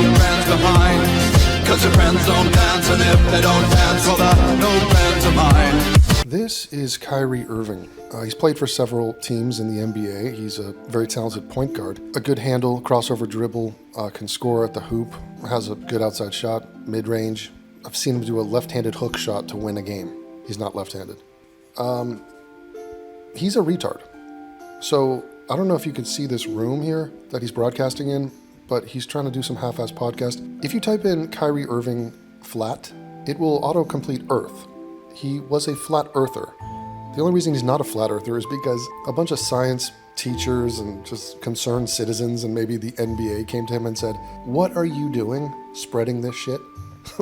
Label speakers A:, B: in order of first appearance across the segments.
A: them friends behind. Cause your friends don't dance, and if they don't dance, well, they're no friends of mine.
B: This is Kyrie Irving. He's played for several teams in the NBA. He's a very talented point guard. A good handle, crossover dribble, can score at the hoop, has a good outside shot, mid-range. I've seen him do a left-handed hook shot to win a game. He's not left-handed. He's a retard. So I don't know if you can see this room here that he's broadcasting in, but he's trying to do some half-ass podcast. If you type in Kyrie Irving flat, it will autocomplete Earth. He was a flat earther. The only reason he's not a flat earther is because a bunch of science teachers and just concerned citizens and maybe the NBA came to him and said, "What are you doing spreading this shit?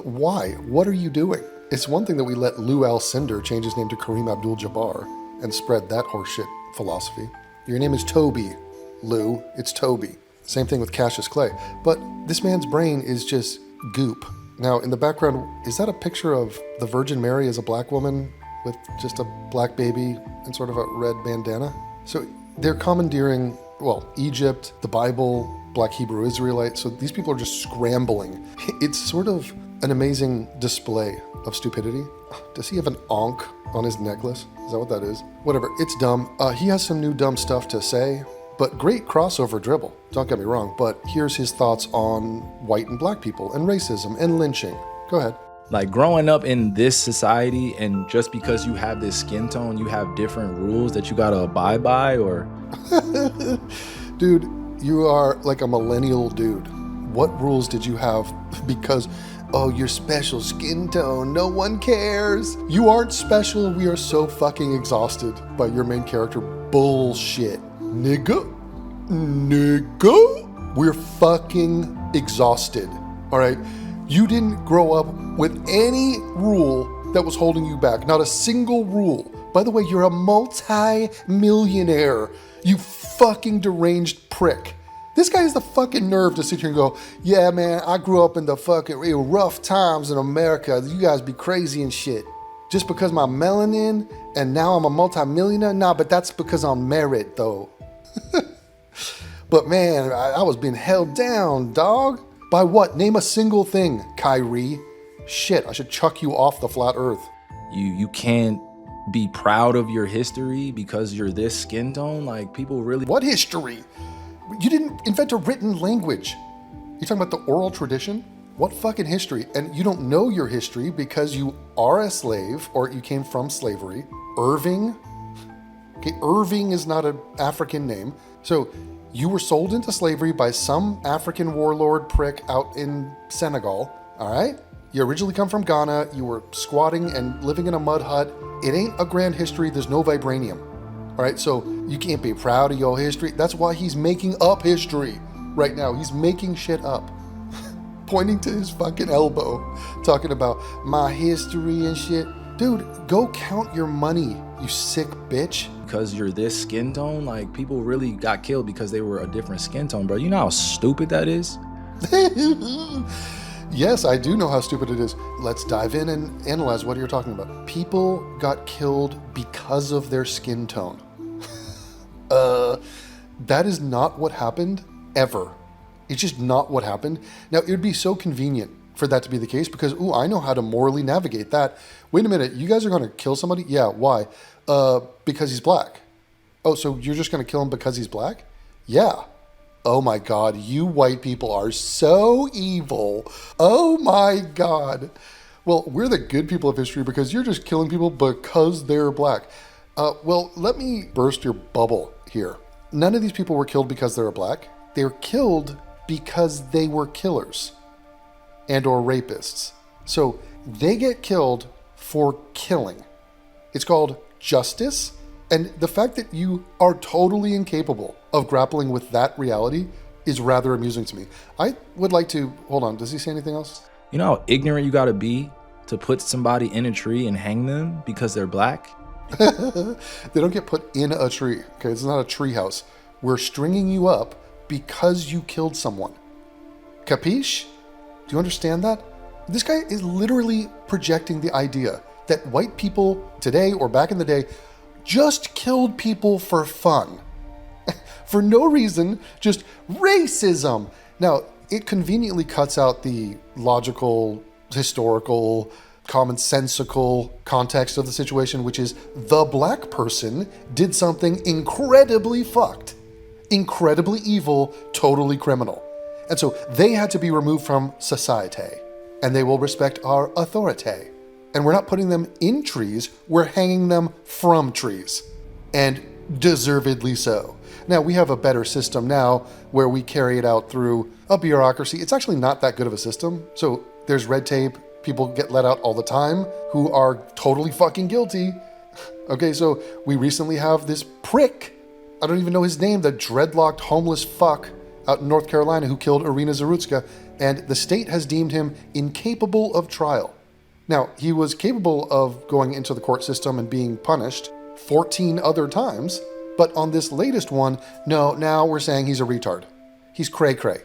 B: Why? What are you doing?" It's one thing that we let Lou Alcindor change his name to Kareem Abdul-Jabbar and spread that horseshit philosophy. Your name is Toby, Lou. It's Toby. Same thing with Cassius Clay. But this man's brain is just goop. Now, in the background, is that a picture of the Virgin Mary as a black woman with just a black baby and sort of a red bandana? So they're commandeering, well, Egypt, the Bible, black Hebrew Israelite. So these people are just scrambling. It's sort of an amazing display of stupidity. Does he have an ankh on his necklace? Is that what that is? Whatever, it's dumb. He has some new dumb stuff to say, but great crossover dribble. Don't get me wrong, but here's his thoughts on white and black people and racism and lynching. Go ahead.
C: Like growing up in this society, and just because you have this skin tone, you have different rules that you gotta abide by, or?
B: Dude, you are like a millennial dude. What rules did you have? Because, oh, your special skin tone, no one cares. You aren't special. We are so fucking exhausted by your main character bullshit. Nigga, we're fucking exhausted, all right? You didn't grow up with any rule that was holding you back, not a single rule. By the way, you're a multi-millionaire, you fucking deranged prick. This guy has the fucking nerve to sit here and go, yeah, man, I grew up in the fucking rough times in America. You guys be crazy and shit. Just because my melanin and now I'm a multi-millionaire? Nah, but that's because I'm merit, though. But man, I was being held down, dog. By what? Name a single thing, Kyrie. Shit, I should chuck you off the flat earth.
C: You can't be proud of your history because you're this skin tone? Like, people really...
B: What history? You didn't invent a written language. You talking about the oral tradition? What fucking history? And you don't know your history because you are a slave or you came from slavery. Irving? Okay, Irving is not an African name. So you were sold into slavery by some African warlord prick out in Senegal, all right? You originally come from Ghana. You were squatting and living in a mud hut. It ain't a grand history. There's no vibranium, all right? So you can't be proud of your history. That's why he's making up history right now. He's making shit up. Pointing to his fucking elbow, talking about my history and shit. Dude, go count your money, you sick bitch.
C: Because you're this skin tone, like, people really got killed because they were a different skin tone, bro. You know how stupid that is?
B: Yes, I do know how stupid it is. Let's dive in and analyze what you're talking about. People got killed because of their skin tone. That is not what happened, ever. It's just not what happened. Now, it would be so convenient for that to be the case because, ooh, I know how to morally navigate that. Wait a minute, you guys are going to kill somebody? Yeah, why? Because he's black. Oh, so you're just going to kill him because he's black? Yeah. Oh my God, you white people are so evil. Oh my God. Well, we're the good people of history because you're just killing people because they're black. Well, let me burst your bubble here. None of these people were killed because they were black. They were killed because they were killers and or rapists. So they get killed for killing. It's called justice. And the fact that you are totally incapable of grappling with that reality is rather amusing to me. I would like to, hold on, does he say anything else?
C: You know how ignorant you gotta be to put somebody in a tree and hang them because they're black?
B: They don't get put in a tree, okay? It's not a tree house. We're stringing you up because you killed someone. Capiche? Do you understand that? This guy is literally projecting the idea that white people today or back in the day just killed people for fun. For no reason, just racism. Now, it conveniently cuts out the logical, historical, commonsensical context of the situation, which is the black person did something incredibly fucked, incredibly evil, totally criminal. And so they had to be removed from society, and they will respect our authority. And we're not putting them in trees, we're hanging them from trees. And deservedly so. Now, we have a better system now where we carry it out through a bureaucracy. It's actually not that good of a system. So there's red tape. People get let out all the time who are totally fucking guilty. Okay, so we recently have this prick, I don't even know his name, the dreadlocked homeless fuck out in North Carolina who killed Irina Zarutska, and the state has deemed him incapable of trial. Now, he was capable of going into the court system and being punished 14 other times, but on this latest one, no, now we're saying he's a retard. He's cray-cray.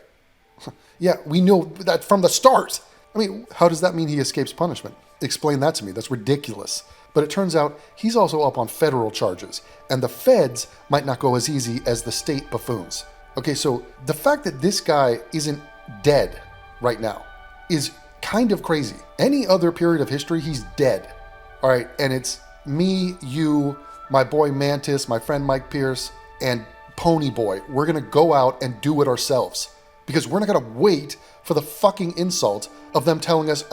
B: Yeah, we know that from the start. I mean, how does that mean he escapes punishment? Explain that to me. That's ridiculous. But it turns out he's also up on federal charges, and the feds might not go as easy as the state buffoons. Okay, so the fact that this guy isn't dead right now is kind of crazy. Any other period of history, he's dead. All right, and it's me, you, my boy Mantis, my friend Mike Pierce, and Pony Boy. We're gonna go out and do it ourselves because we're not gonna wait for the fucking insult of them telling us,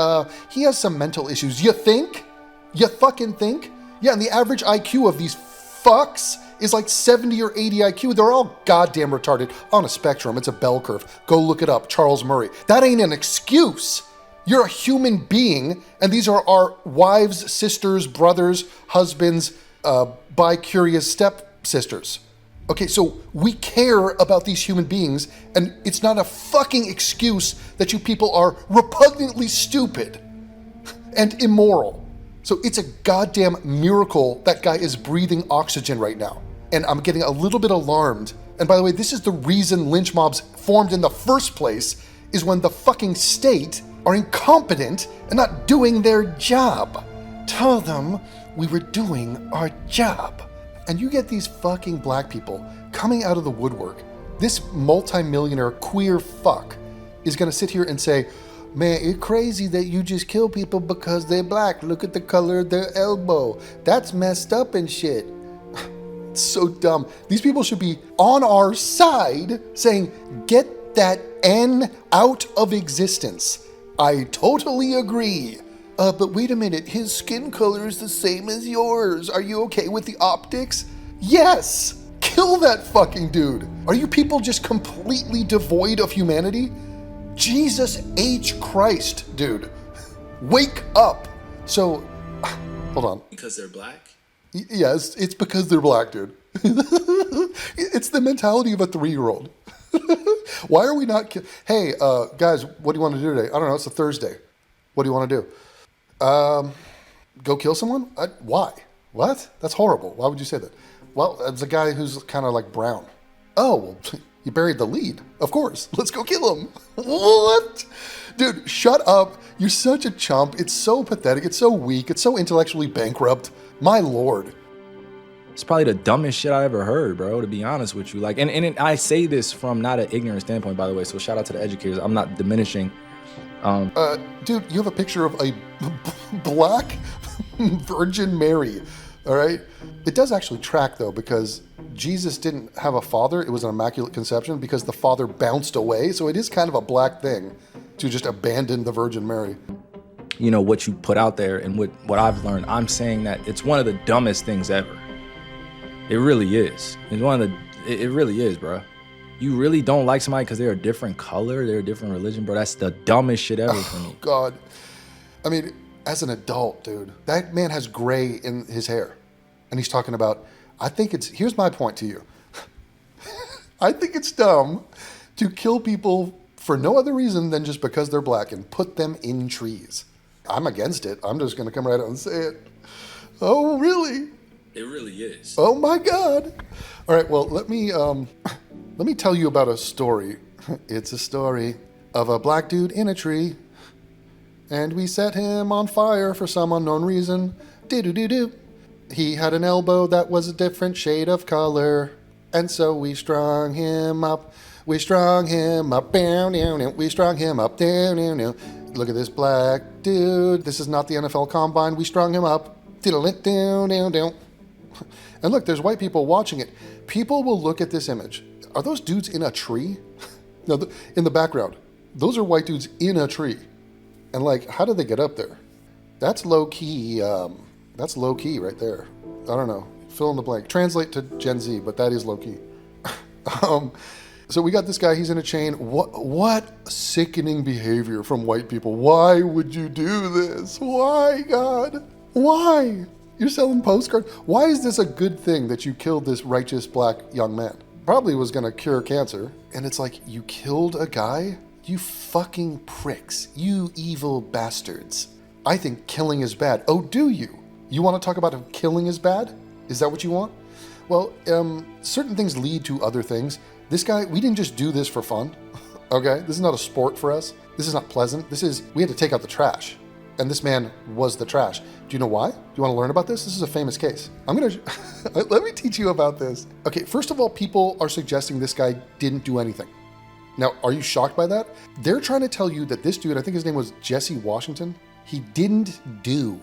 B: he has some mental issues. You think? You fucking think? Yeah, and the average IQ of these fucks is like 70 or 80 IQ. They're all goddamn retarded on a spectrum. It's a bell curve. Go look it up, Charles Murray. That ain't an excuse. You're a human being, and these are our wives, sisters, brothers, husbands, bi-curious stepsisters. Okay, so we care about these human beings, and it's not a fucking excuse that you people are repugnantly stupid and immoral. So it's a goddamn miracle that guy is breathing oxygen right now. And I'm getting a little bit alarmed. And by the way, this is the reason lynch mobs formed in the first place, is when the fucking state are incompetent and not doing their job. Tell them we were doing our job. And you get these fucking black people coming out of the woodwork. This multimillionaire queer fuck is gonna sit here and say, man, it's crazy that you just kill people because they're black. Look at the color of their elbow. That's messed up and shit. It's so dumb. These people should be on our side saying, get that N out of existence. I totally agree. But wait a minute, his skin color is the same as yours. Are you okay with the optics? Yes! Kill that fucking dude. Are you people just completely devoid of humanity? Jesus H. Christ, dude. Wake up. So, hold on.
C: Because they're black?
B: Yes, it's because they're black, dude. It's the mentality of a 3-year-old. Why are we not... Hey, guys, what do you want to do today? I don't know, it's a Thursday. What do you want to do? Go kill someone? Why? What? That's horrible. Why would you say that? Well, it's a guy who's kind of like brown. Oh, well, you buried the lead. Of course. Let's go kill him. What? Dude, shut up. You're such a chump. It's so pathetic. It's so weak. It's so intellectually bankrupt. My lord.
C: It's probably the dumbest shit I ever heard, bro, to be honest with you. Like, and I say this from not an ignorant standpoint, by the way, so shout out to the educators. I'm not diminishing.
B: Dude, you have a picture of a black Virgin Mary, all right? It does actually track, though, because Jesus didn't have a father. It was an immaculate conception because the father bounced away. So it is kind of a black thing to just abandon the Virgin Mary.
C: You know, what you put out there and what I've learned, I'm saying that it's one of the dumbest things ever. It really is. It's one of the, it really is, bro. You really don't like somebody because they're a different color, they're a different religion, bro. That's the dumbest shit ever for me.
B: God. I mean, as an adult, dude, that man has gray in his hair. And he's talking about, here's my point to you. I think it's dumb to kill people for no other reason than just because they're black and put them in trees. I'm against it. I'm just going to come right out and say it. Oh, really?
C: It really is.
B: Oh my God. All right, well, let me tell you about a story. It's a story of a black dude in a tree, and we set him on fire for some unknown reason. Do-do-do-do. He had an elbow that was a different shade of color, and so we strung him up We strung him up, down, down, down. We strung him up, down, down, down. Look at this black dude. This is not the NFL Combine. We strung him up, down, down, down. And look, there's white people watching it. People will look at this image. Are those dudes in a tree? No, in the background. Those are white dudes in a tree. And like, how did they get up there? That's low key. That's low key right there. I don't know. Fill in the blank. Translate to Gen Z, but that is low key. So we got this guy. He's in a chain. What sickening behavior from white people. Why would you do this? Why, God? Why? You're selling postcards. Why is this a good thing that you killed this righteous black young man? Probably was going to cure cancer. And it's like, you killed a guy? You fucking pricks. You evil bastards. I think killing is bad. Oh, do you? You want to talk about if killing is bad? Is that what you want? Well, certain things lead to other things. This guy, we didn't just do this for fun. Okay? This is not a sport for us. This is not pleasant. We had to take out the trash. And this man was the trash. Do you know why? Do you want to learn about this? This is a famous case. Let me teach you about this. Okay, first of all, people are suggesting this guy didn't do anything. Now, are you shocked by that? They're trying to tell you that this dude, I think his name was Jesse Washington, he didn't do.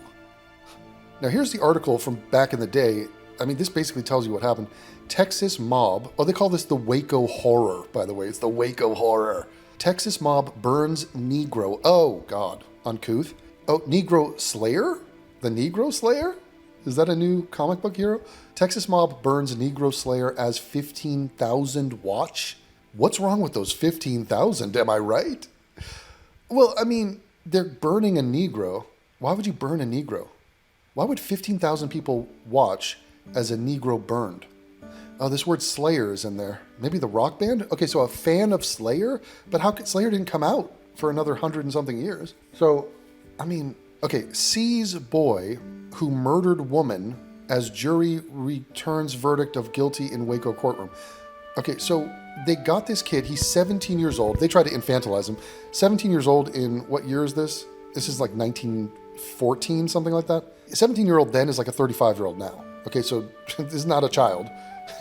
B: Now, here's the article from back in the day. I mean, this basically tells you what happened. Texas mob, they call this the Waco Horror, by the way. It's the Waco Horror. Texas mob burns Negro. Oh, God. Uncouth. Oh, Negro Slayer? The Negro Slayer? Is that a new comic book hero? Texas mob burns Negro Slayer as 15,000 watch. What's wrong with those 15,000? Am I right? Well, I mean, they're burning a Negro. Why would you burn a Negro? Why would 15,000 people watch as a Negro burned? Oh, this word Slayer is in there. Maybe the rock band? Okay, so a fan of Slayer? But how could Slayer didn't come out for another 100 and something years? So, I mean, okay, sees boy who murdered woman as jury returns verdict of guilty in Waco courtroom. Okay, so they got this kid. He's 17 years old. They tried to infantilize him. 17 years old in, what year is this? This is like 1914, something like that. 17-year-old then is like a 35-year-old now. Okay, so this is not a child.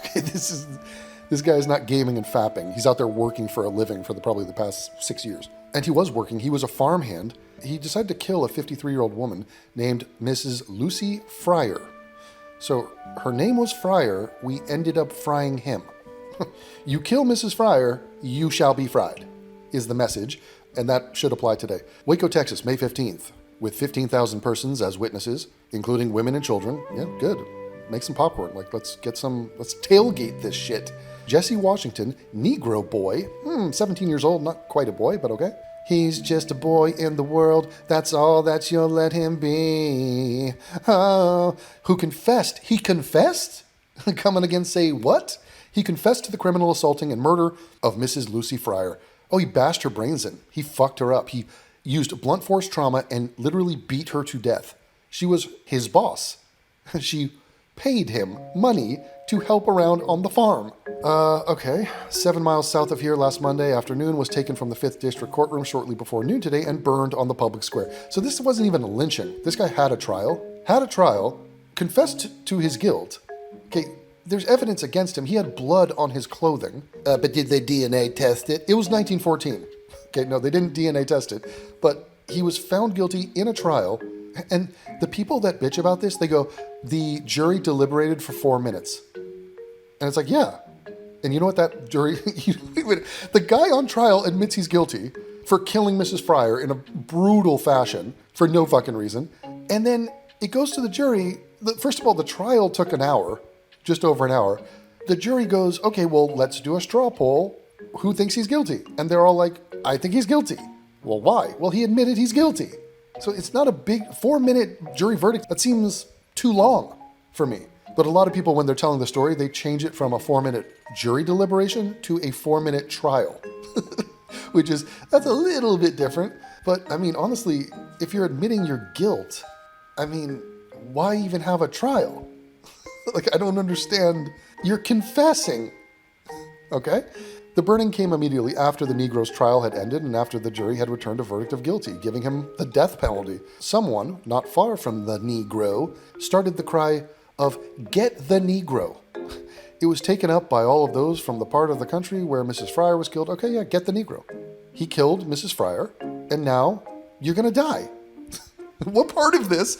B: Okay, this guy is not gaming and fapping. He's out there working for a living for probably the past 6 years. And he was working. He was a farmhand. He decided to kill a 53-year-old woman named Mrs. Lucy Fryer. So her name was Fryer. We ended up frying him. You kill Mrs. Fryer, you shall be fried, is the message. And that should apply today. Waco, Texas, May 15th, with 15,000 persons as witnesses, including women and children. Yeah, good. Make some popcorn. Let's tailgate this shit. Jesse Washington, Negro boy, 17 years old, not quite a boy, but okay. He's just a boy in the world, that's all that you'll let him be. Oh, who confessed? He confessed? Coming again, say what? He confessed to the criminal assaulting and murder of Mrs. Lucy Fryer. Oh, he bashed her brains in. He fucked her up. He used blunt force trauma and literally beat her to death. She was his boss. She paid him money to help around on the farm. Okay. 7 miles south of here last Monday afternoon was taken from the 5th District courtroom shortly before noon today and burned on the public square. So this wasn't even a lynching. This guy had a trial, confessed to his guilt. Okay, there's evidence against him. He had blood on his clothing. But did they DNA test it? It was 1914. Okay, no, they didn't DNA test it. But he was found guilty in a trial. And the people that bitch about this, they go, the jury deliberated for 4 minutes. And it's like, yeah. And you know what that jury... the guy on trial admits he's guilty for killing Mrs. Fryer in a brutal fashion for no fucking reason. And then it goes to the jury. First of all, the trial took an hour, just over an hour. The jury goes, okay, well, let's do a straw poll. Who thinks he's guilty? And they're all like, I think he's guilty. Well, why? Well, he admitted he's guilty. So it's not a big 4-minute jury verdict. That seems too long for me. But a lot of people, when they're telling the story, they change it from a 4-minute jury deliberation to a 4-minute trial, that's a little bit different. But I mean, honestly, if you're admitting your guilt, I mean, why even have a trial? I don't understand. You're confessing. Okay? The burning came immediately after the Negro's trial had ended and after the jury had returned a verdict of guilty, giving him the death penalty. Someone, not far from the Negro, started the cry of, "Get the Negro." It was taken up by all of those from the part of the country where Mrs. Fryer was killed. Okay, yeah, get the Negro. He killed Mrs. Fryer, and now you're going to die. What part of this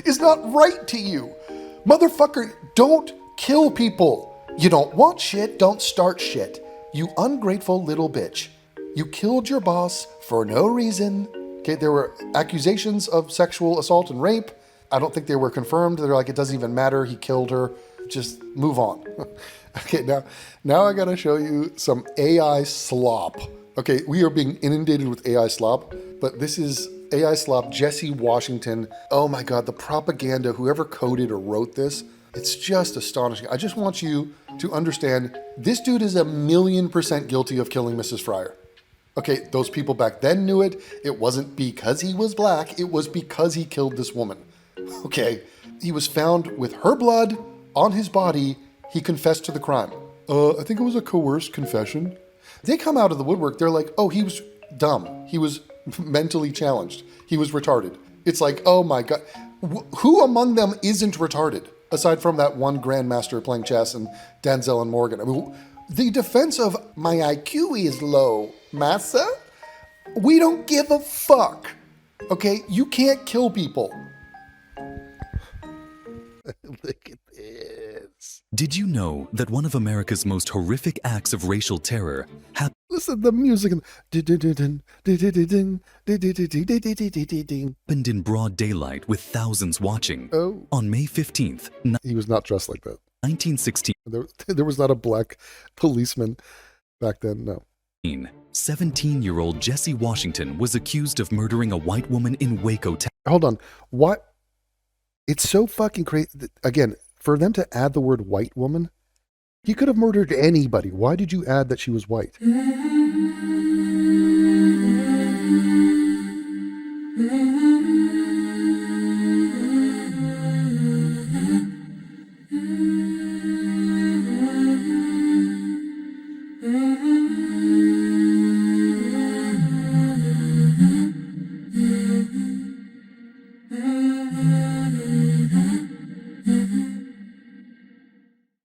B: is not right to you? Motherfucker, don't kill people. You don't want shit, don't start shit. You ungrateful little bitch. You killed your boss for no reason. Okay, there were accusations of sexual assault and rape. I don't think they were confirmed. They're like, it doesn't even matter. He killed her. Just move on. Okay, now I gotta show you some AI slop. Okay, we are being inundated with AI slop, but this is AI slop, Jesse Washington. Oh my God, the propaganda, whoever coded or wrote this, it's just astonishing. I just want you to understand, this dude is 1,000,000% guilty of killing Mrs. Fryer. Okay, those people back then knew it. It wasn't because he was black, it was because he killed this woman. Okay, he was found with her blood on his body. He confessed to the crime. I think it was a coerced confession. They come out of the woodwork, they're like, oh, he was dumb. He was mentally challenged. He was retarded. It's like, oh my God. Who among them isn't retarded? Aside from that one grandmaster playing chess and Denzel and Morgan. I mean, the defense of my IQ is low, massa? We don't give a fuck. Okay, you can't kill people. Look at this.
D: Did you know that one of America's most horrific acts of racial terror
B: Listen to the music.
D: happened in broad daylight with thousands watching?
B: Oh.
D: On May 15th,
B: He was not dressed like that.
D: 1916,
B: There was not a black policeman back then, no.
D: 17-year-old Jesse Washington was accused of murdering a white woman in Waco, Texas.
B: Hold on. What? It's so fucking crazy. Again, for them to add the word white woman, he could have murdered anybody. Why did you add that she was white?